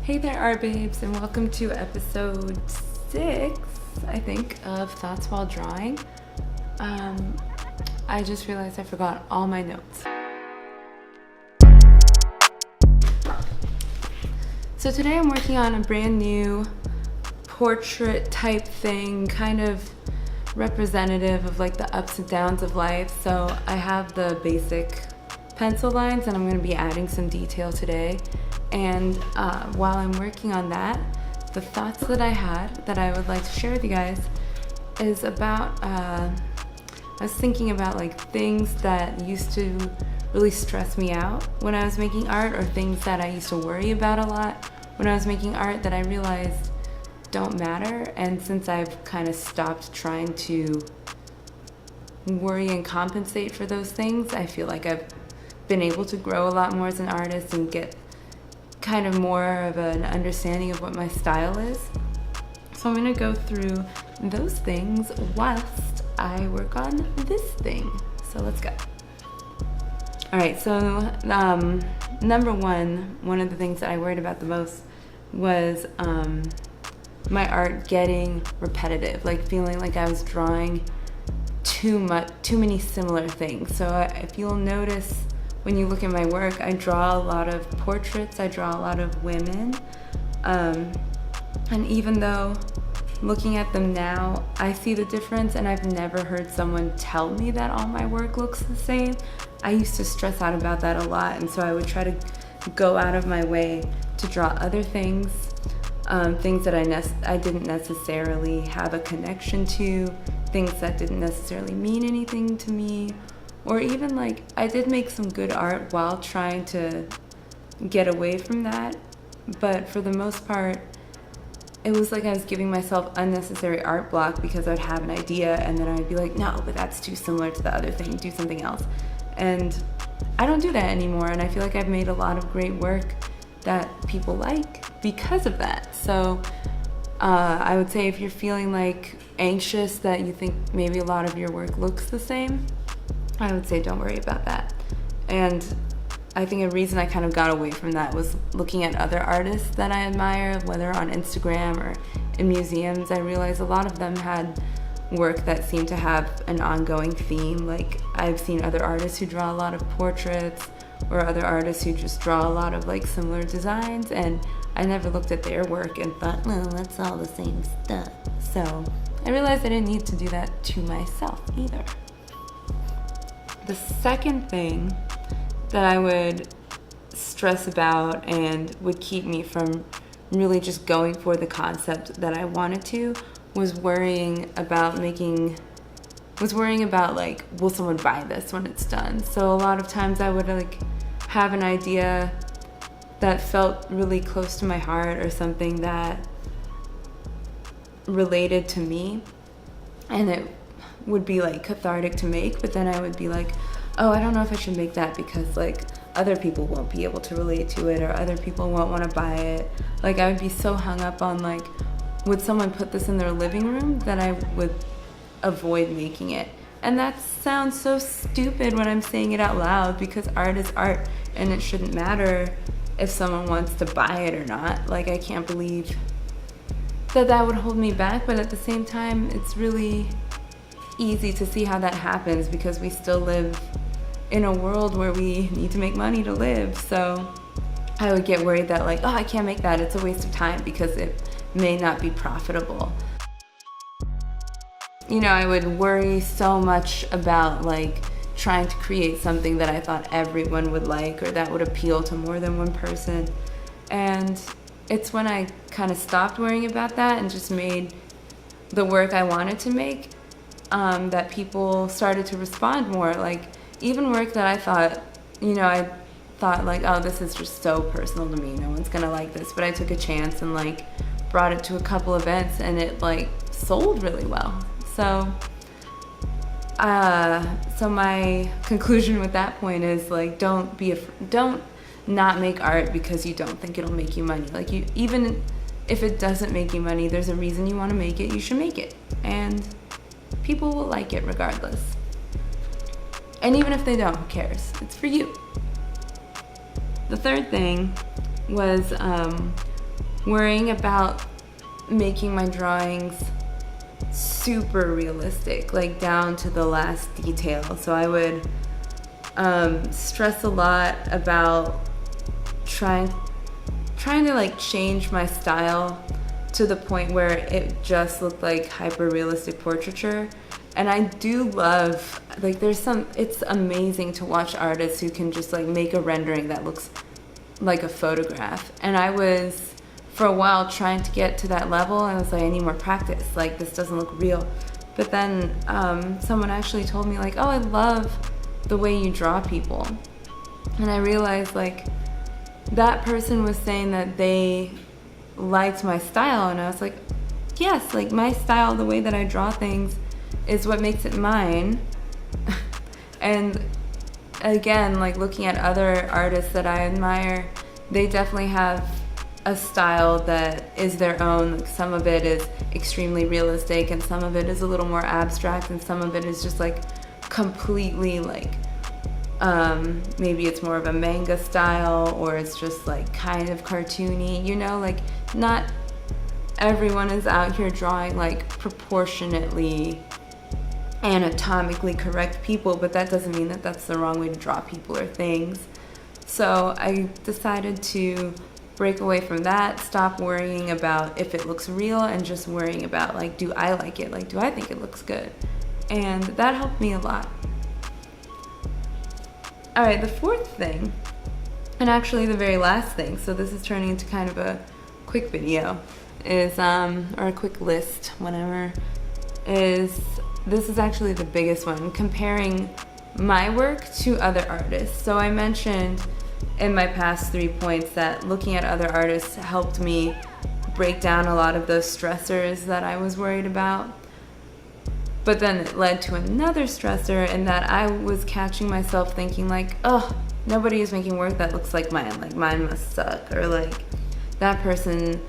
Hey there, art babes, and welcome to episode 6, I think, of Thoughts While Drawing. I just realized I forgot all my notes. So today I'm working on a brand new portrait type thing, kind of representative of like the ups and downs of life. So I have the basic pencil lines and I'm going to be adding some detail today. And while I'm working on that, the thoughts that I had that I would like to share with you guys is about, I was thinking about like things that used to really stress me out when I was making art, or things that I used to worry about a lot when I was making art that I realized don't matter. And since I've kind of stopped trying to worry and compensate for those things, I feel like I've been able to grow a lot more as an artist and get kind of more of an understanding of what my style is. So I'm going to go through those things whilst I work on this thing. So let's go. Alright, so number one of the things that I worried about the most was my art getting repetitive, like feeling like I was drawing too many similar things. So if you'll notice, when you look at my work, I draw a lot of portraits, I draw a lot of women, and even though looking at them now, I see the difference, and I've never heard someone tell me that all my work looks the same. I used to stress out about that a lot, and so I would try to go out of my way to draw other things, things that I didn't necessarily have a connection to, things that didn't necessarily mean anything to me. Or even like, I did make some good art while trying to get away from that, but for the most part, it was like I was giving myself unnecessary art block because I'd have an idea and then I'd be like, no, but that's too similar to the other thing, do something else. And I don't do that anymore, and I feel like I've made a lot of great work that people like because of that. So I would say if you're feeling like anxious that you think maybe a lot of your work looks the same, I would say don't worry about that. And I think a reason I kind of got away from that was looking at other artists that I admire, whether on Instagram or in museums. I realized a lot of them had work that seemed to have an ongoing theme. Like, I've seen other artists who draw a lot of portraits, or other artists who just draw a lot of like similar designs, and I never looked at their work and thought, well, that's all the same stuff. So I realized I didn't need to do that to myself either. The second thing that I would stress about and would keep me from really just going for the concept that I wanted to was worrying about like, will someone buy this when it's done? So a lot of times I would like have an idea that felt really close to my heart, or something that related to me, and it would be like cathartic to make, but then I would be like, oh, I don't know if I should make that because like other people won't be able to relate to it, or other people won't want to buy it. Like, I would be so hung up on like, would someone put this in their living room, that I would avoid making it. And that sounds so stupid when I'm saying it out loud, because art is art and it shouldn't matter if someone wants to buy it or not. Like, I can't believe that would hold me back, but at the same time, it's really easy to see how that happens, because we still live in a world where we need to make money to live. So I would get worried that like, oh, I can't make that, it's a waste of time because it may not be profitable. You know, I would worry so much about like trying to create something that I thought everyone would like, or that would appeal to more than one person. And it's when I kind of stopped worrying about that and just made the work I wanted to make, that people started to respond more. Like, even work that I thought, I thought like, oh, this is just so personal to me, no one's gonna like this, but I took a chance and like brought it to a couple events, and it like sold really well. So my conclusion with that point is like, don't not make art because you don't think it'll make you money. Like, even if it doesn't make you money, there's a reason you want to make it, you should make it, and people will like it regardless. And even if they don't, who cares? It's for you. The third thing was worrying about making my drawings super realistic, like down to the last detail. So I would stress a lot about trying to like change my style to the point where it just looked like hyper realistic portraiture. And I do love, like, it's amazing to watch artists who can just like make a rendering that looks like a photograph. And I was for a while trying to get to that level. I was like, I need more practice, like this doesn't look real. But then someone actually told me like, oh, I love the way you draw people. And I realized like that person was saying that they liked my style, and I was like, yes, like my style, the way that I draw things is what makes it mine. And again, like looking at other artists that I admire, they definitely have a style that is their own. Like some of it is extremely realistic, and some of it is a little more abstract, and some of it is just like completely like maybe it's more of a manga style, or it's just like kind of cartoony, you know, like not everyone is out here drawing like proportionately anatomically correct people, but that doesn't mean that that's the wrong way to draw people or things. So I decided to break away from that, stop worrying about if it looks real, and just worrying about like, do I like it? Like, do I think it looks good? And that helped me a lot. All right, the fourth thing, and actually the very last thing, so this is turning into kind of a quick video, is, or a quick list, whatever, is, this is actually the biggest one, comparing my work to other artists. So I mentioned in my past 3 points that looking at other artists helped me break down a lot of those stressors that I was worried about. But then it led to another stressor in that I was catching myself thinking like, oh, nobody is making work that looks like mine must suck, or like that person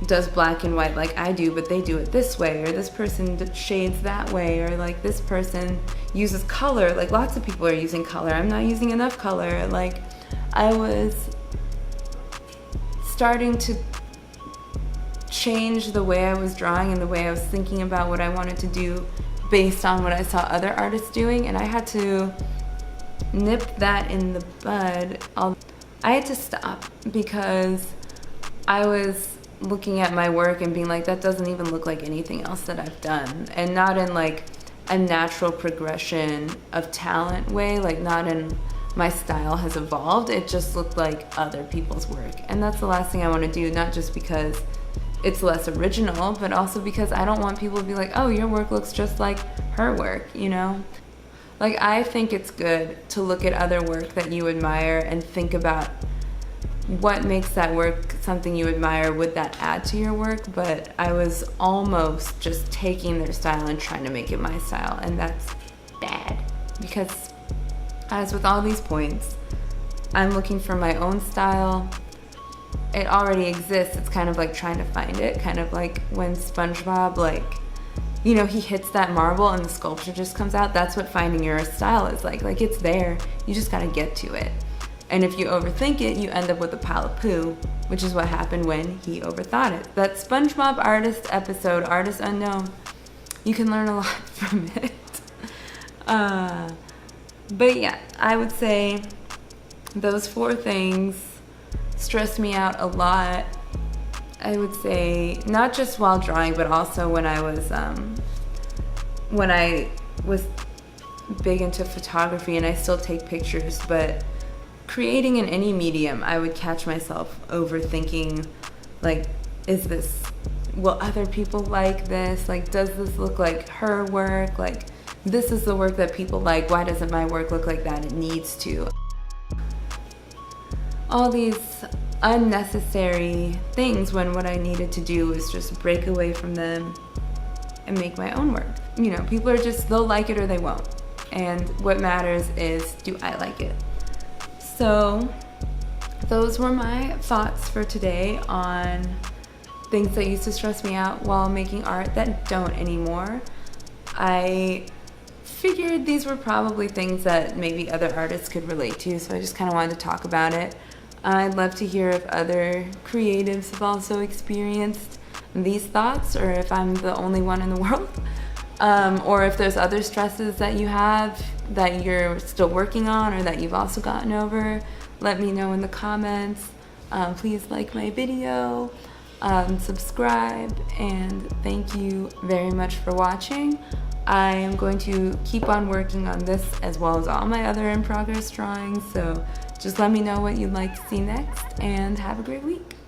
does black and white like I do, but they do it this way, or this person shades that way, or like this person uses color, like lots of people are using color, I'm not using enough color. Like I was starting to change the way I was drawing and the way I was thinking about what I wanted to do based on what I saw other artists doing, and I had to nip that in the bud. I had to stop because I was looking at my work and being like, that doesn't even look like anything else that I've done, and not in like a natural progression of talent way, like not in my style has evolved, it just looked like other people's work. And that's the last thing I want to do, not just because it's less original, but also because I don't want people to be like, oh, your work looks just like her work, you know? Like, I think it's good to look at other work that you admire and think about what makes that work something you admire, would that add to your work? But I was almost just taking their style and trying to make it my style, and that's bad. Because as with all these points, I'm looking for my own style. It already exists. It's kind of like trying to find it, kind of like when SpongeBob, like, you know, he hits that marble and the sculpture just comes out. That's what finding your style is like. Like, it's there, you just gotta get to it. And if you overthink it, you end up with a pile of poo, which is what happened when he overthought it. That SpongeBob artist episode, Artist Unknown, you can learn a lot from it. But yeah, I would say those 4 things stressed me out a lot. I would say not just while drawing, but also when I was big into photography, and I still take pictures, but creating in any medium, I would catch myself overthinking, like, will other people like this? Like, does this look like her work? Like, this is the work that people like, why doesn't my work look like that? It needs to. All these unnecessary things, when what I needed to do was just break away from them and make my own work. You know, people are just, they'll like it or they won't. And what matters is, do I like it? So those were my thoughts for today on things that used to stress me out while making art that don't anymore. I figured these were probably things that maybe other artists could relate to, so I just kind of wanted to talk about it. I'd love to hear if other creatives have also experienced these thoughts, or if I'm the only one in the world, or if there's other stresses that you have that you're still working on or that you've also gotten over. Let me know in the comments. Please like my video, subscribe, and thank you very much for watching. I am going to keep on working on this as well as all my other in progress drawings, so just let me know what you'd like to see next, and have a great week.